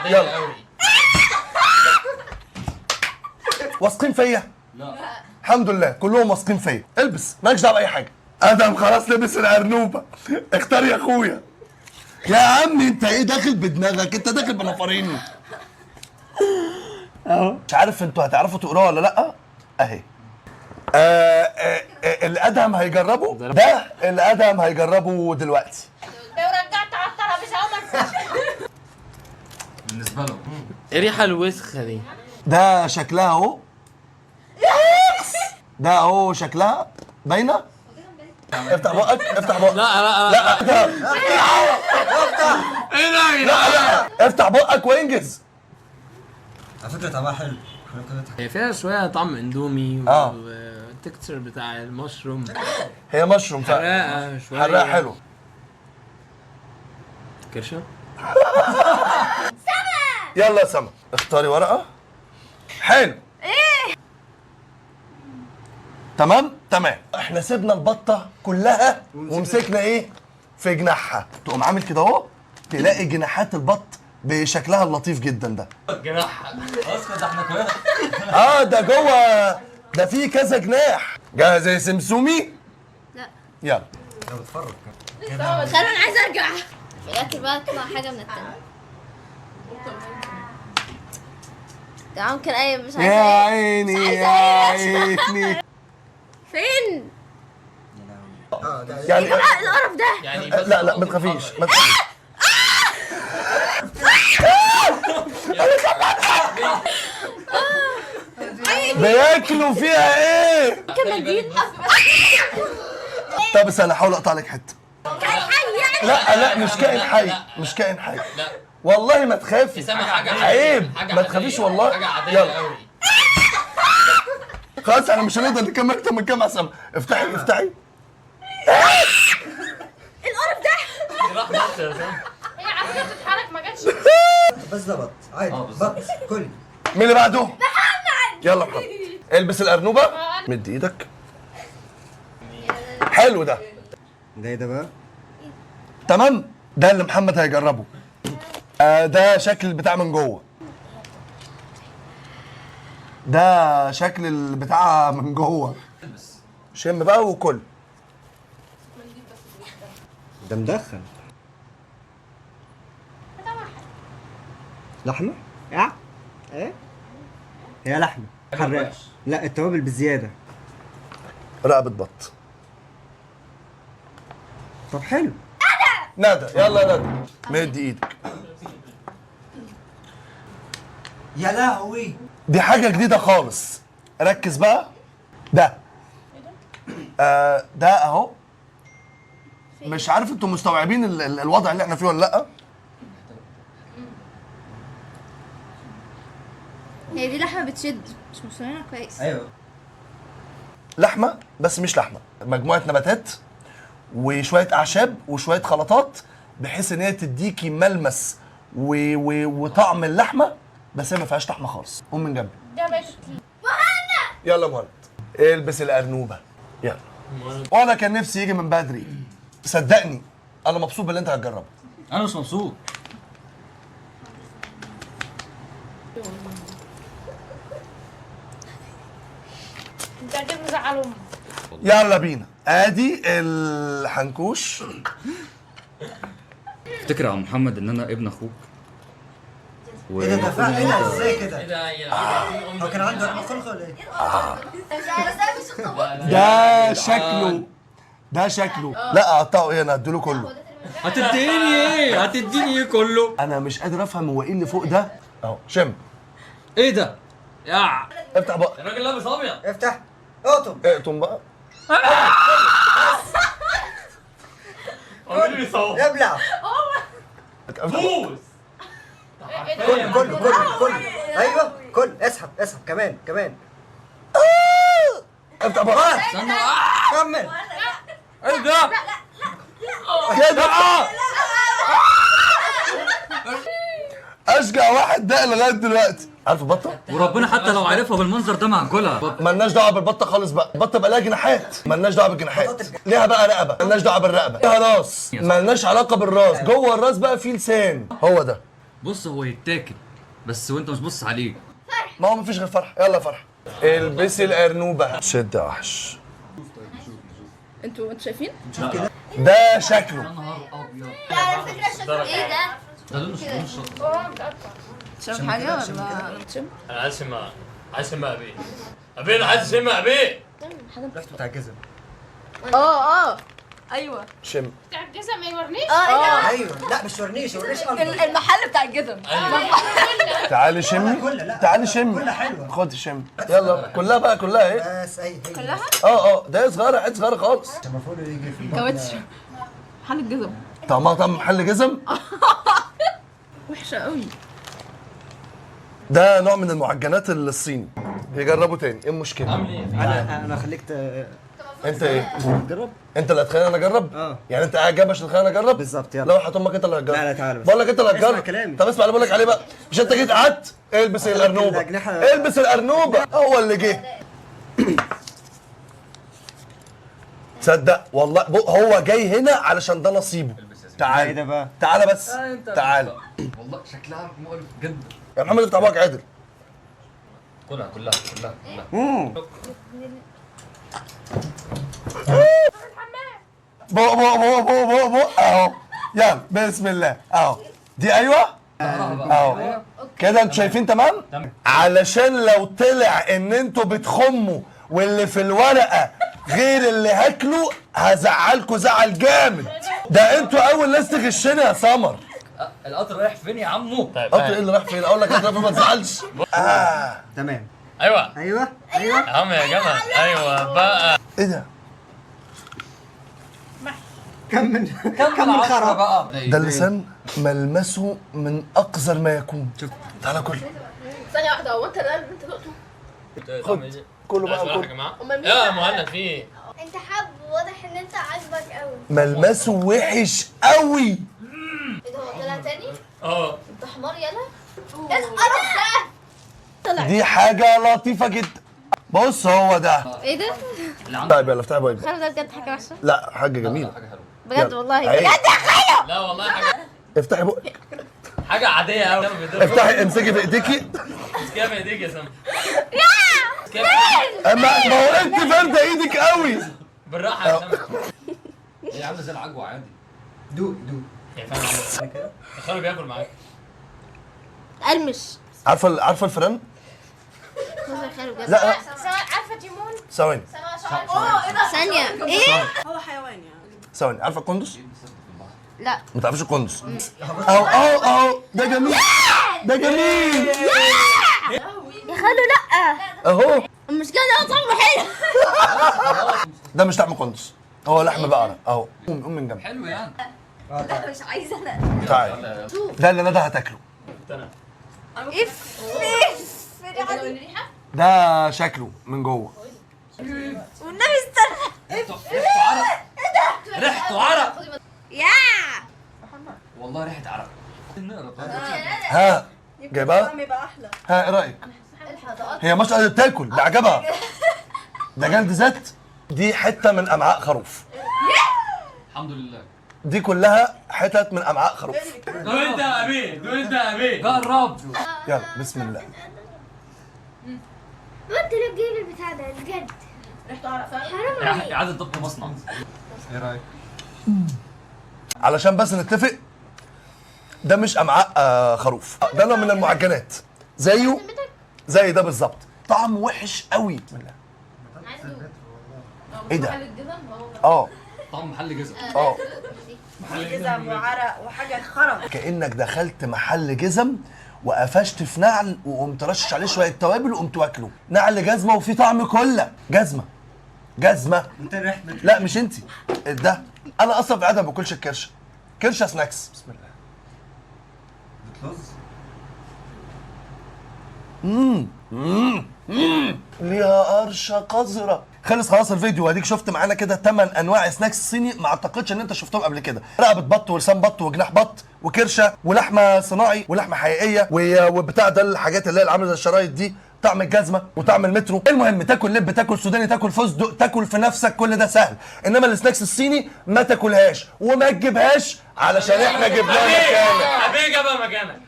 عاديه قوي. واثقين فيا؟ لا الحمد لله كلهم واثقين فيا. البس، مالكش دعوه باي حاجه. ادم خلاص لبس الارنوبه. اختار يا اخويا. يا عمي انت ايه داخل بدماغك؟ انت داخل بنفريني اهو. مش عارف انتوا هتعرفوا تقروها ولا لا. اهي. اللي ادهم هيجربه ده، اللي ادهم هيجربه دلوقتي. لو رجعت على الترابيزه عمر بالنسبه له. ايه الريحه الوسخه دي؟ ده شكلها اهو. ده اهو شكلها باينه. افتح بقك، افتح بقك. لا لا لا لا ايه ده يا لا لا افتح بقك وانجز. على فكره طعمها حلو. هي فيها شويه طعم اندومي اه. والتكستشر بتاع المشروم هي مشروم فعلا. حراقه شويه. حراق حلو. كرشه. يلا يا سما اختاري ورقه. حلو. ايه تمام تمام. احنا سيبنا البطه كلها ومسكنا ايه في جناحها. تقوم عامل كده اهو، تلاقي جناحات البط بشكلها اللطيف جدا ده. جناح. خلاص كده احنا كلنا. ده جوه، ده فيه كذا جناح. جاهز يا سمسومي؟ لا. يلا. انا بتفرج خلوا انا عايزه ارجع في الاخر بقى تطلع حاجه من التانية. ده ممكن اي مش عايزه يا ايه. عيني مش يا عايزة عيني. فين؟ يعني القرف ده. يعني لا لا ما تخافيش ما تخافيش. بياكلوا فيها ايه؟ كمنديل. طب استنى احاول اقطع لك حته. كان حي يعني. لا لا مش كائن حي، مش كائن حي. لا والله ما تخافي. سامع حاجه عيب حاجة ما تخافيش عادية. والله. حاجه عاديه يلا قوي. خلاص احنا مش هنقدر نكمل اكتر من كام عصام. افتحي افتحي. القرف ده. راح بس يا سام. هي عماله تتحرك ما جاتش. بس ده بط عادي بالظبط. بط كل مين اللي بعده؟ محمد. يلا محمد البس الارنوبه. مد ايدك. حلو ده. ده ايه ده بقى؟ تمام. ده اللي محمد هيجربه. ده شكل البتاع من جوه. ده شكل البتاع من جوه. شم بقى وكل. ده مدخن. لحمه؟ ايه؟ هي لحمه حراقه. لا التوابل بزياده. رقبة بط. طب حلو. ندى يلا ندى مد ايدك. يا لهوي. دي حاجة جديدة خالص. ركز بقى. ده ده اهو. مش عارف انتوا مستوعبين الوضع اللي احنا فيه ولا لا. هي دي لحمه بتشد مش مسلمه كويس. ايوه. لحمة بس مش لحمة، مجموعة نباتات وشوية أعشاب وشوية خلطات بحيث إن هي تديكي ملمس وطعم اللحمة، بس هي ما فيهاش لحمة خالص. قوم من جنبي. ده مش يلا مهند البس الأرنوبة. يلا. وأنا كان نفسي يجي من بدري. صدقني أنا مبسوط باللي أنت هتجربه. انا مش مبسوط. انت اكيد مزعل امك. يلا بينا. ادي الحنكوش. افتكر يا عم محمد ان انا ابن اخوك ايه ده ده فعلا ايه ده ازاي ايه كده؟ ده يا هو كان عنده عقل خلق ولا ايه؟ ده شكله، ده شكله. لا اقطعه ايه؟ انا هديله كله. هتديني ايه؟ هتديني ايه كله؟ انا مش قادر افهم هو ايه اللي فوق ده. اهو شم. ايه ده؟ يا افتح بقى. الراجل لابس ابيض. افتح اقطم. اقطم بقى. هو مين اللي بيصور؟ ابلع. فوز. كل كل كل كل ايوه كل اسحب اسحب كمان كمان. افتح بقى. استنى. كمل. ايه ده؟ كده. اشجع واحد ده لغايه دلوقتي. عارف البطه؟ وربنا حتى لو عرفها بالمنظر ده ما هاكلها. مالناش دعوه بالبطه خالص بقى. البطه بقى لها جناحات، مالناش دعوه بالجناحات. ليها بقى رقبه، مالناش دعوه بالرقبه. ليها راس، مالناش علاقه بالراس. جوه الراس بقى فيه لسان. هو ده. بص هو يتاكل بس وانت مش بص عليه. ما هو مفيش غير فرح. يلا يا فرح البسي الارنوبه. شد يا وحش. انتوا شايفين؟ ده شكله. نهار ابيض. على فكره شكله ايه ده؟ ده لونه شطه. تشرب حاجه ولا تشم؟ انا عايز اشمها. عايز اشمها ابي. ابي انا عايز اشمها ابي. ريحته بتاع الجزم. اه ايوه شم. بتاع الجزم ما يورنيش؟ اه ايوه لا مش ورنيش المحل بتاع الجزم. تعالي شمي. تعالي شمي. كلها حلوه. خد شمي. يلا كلها بقى كلها اهي. بس اي كلها؟ ده صغيره حته صغيره خالص. المفروض يجي في كاوتش محل الجزم طعمها طعم محل جزم. وحشه قوي. ده نوع من المعجنات الصيني. يجربوا تاني. ايه المشكله؟ عامل ايه؟ انا خليك انت ايه؟ تجرب. انت اللي هتخليني انا اجرب؟ يعني انت قاعد جنبي عشان تخليني اجرب؟ بالظبط يلا. لو حط امك انت اللي هتجرب. لا تعالى بس. بقول لك انت اللي هتجرب. اسمع كلامي. طب اسمع اللي بقول لك عليه بقى. مش انت جيت قعدت؟ البس الارنوبه. البس الارنوبه. هو اللي جه. تصدق والله هو جاي هنا علشان ده نصيبه. تعال. ايه ده بقى؟ تعالى بس. تعال. والله شكلها مقرف جدا. يا محمد افتح بقك عادل. كلها كلها كلها كلها. بو بو بو بو بو بو اهو. يلا بسم الله اهو. دي ايوه اهو كده. انتوا شايفين تمام؟ علشان لو طلع ان انتوا بتخموا واللي في الورقه غير اللي هاكله هزعلكوا زعل جامد. ده انتوا اول ناس تغشنا يا سمر. القطر رايح فين يا عمو؟ طيب قطر ايه اللي راح فين؟ اقول لك قطر فين ما تزعلش. تمام. ايوه ايوه يا عم يا جماعه. ايوه بقى. ايه ده؟ كمل كمل خرا بقى. ده اللسان ملمسه من اقذر ما يكون. شوف تعالى كل. ثانيه واحده هو انت ده اللي انت دقته؟ خد كله بقى يا كله. جماعه. امال مين يا ده؟ مهند في ايه؟ انت حب واضح ان انت عاجبك قوي. ملمسه وحش قوي. ايه ده هو طلع تاني؟ اه انت حمار يلا؟ ايه القرف ده؟ دي حاجة لطيفة جدا. بص هو ده. ايه ده؟ طيب يلا افتحي بقى. خلو ده بجد حاجه وحشه؟ لا حاجة جميلة. حاجه حلوه. بجد يلا. والله عيب. بجد يا خيو. لا والله حاجه افتحي بقك. حاجه عاديه قوي. افتحي امسكي بايديكي. مسكيها بايديك يا سما. اما ما هو انت فارده ايدك قوي. بالراحه يا سما. هي عامله زي العجوه عادي. دوق يا فاهم عامل ايه؟ تخيل بياكل معاك. قلمش عارفة الفرن؟ بص يا خيو بجد. لا عارفه تيمون؟ ثواني ثانيه ايه؟ ثواني. عارفة القندس؟ لا ما تعرفش القندس؟ اهو ده جميل. ده جميل. يا خالو لا. اهو المشكله ان هو طعمه حلو. ده مش طعم قندس. هو لحم بقرة اهو. قوم من جنب. حلو يعني. مش عايزه انا. تعالى. ده اللي ندى هتاكله. اف ده شكله من جوه. والنبي استنى. ريحته عرق. يا والله ريحه عرق. نقرا ها جايبها؟ ها ايه رايك؟ هي مش قادره تاكل. ده عجبها. ده جلد ذات. دي حته من امعاء خروف. الحمد لله. دي كلها حتت من امعاء خروف. دول انت يا ابي. دول انت يا ابي. جرب. يلا بسم الله. وانت ليه تجيب البتاع ده بجد؟ حرام عليك. اعاده ضبط مصنع. ايه رايك؟ علشان بس نتفق ده مش امعاء خروف. ده نوع من المعجنات زيه زي ده بالظبط. طعم وحش قوي. بسم الله. ايه ده؟ طعم محل جزم. جزم وعرق وحاجه خرا. كانك دخلت محل جزم وقفشت في نعل وقمت رشش عليه شويه توابل وقمت واكله. نعل جزمه وفي طعم كله. جزمه. انت ريحت لا مش انت. ده انا اصلا في العاده ما باكلش الكرشه. كرشه سناكس. بسم الله. بتلوز. ليها قرشه قذره. خلص خلاص الفيديو. واديك شفت معانا كده 8 انواع سناكس صيني ما اعتقدش ان انت شفتهم قبل كده. رقبه بط ولسان بط وجناح بط وكرشه ولحمه صناعي ولحمه حقيقيه وبتاع ده الحاجات اللي هي عامله زي الشرايط دي. طعم الجزمه وطعم المترو. المهم تاكل لب تاكل سوداني تاكل فستق تاكل في نفسك. كل ده سهل. انما السناكس الصيني ما تاكلهاش وما تجيبهاش علشان احنا جبناها مكانك. ابي جابها مكانك.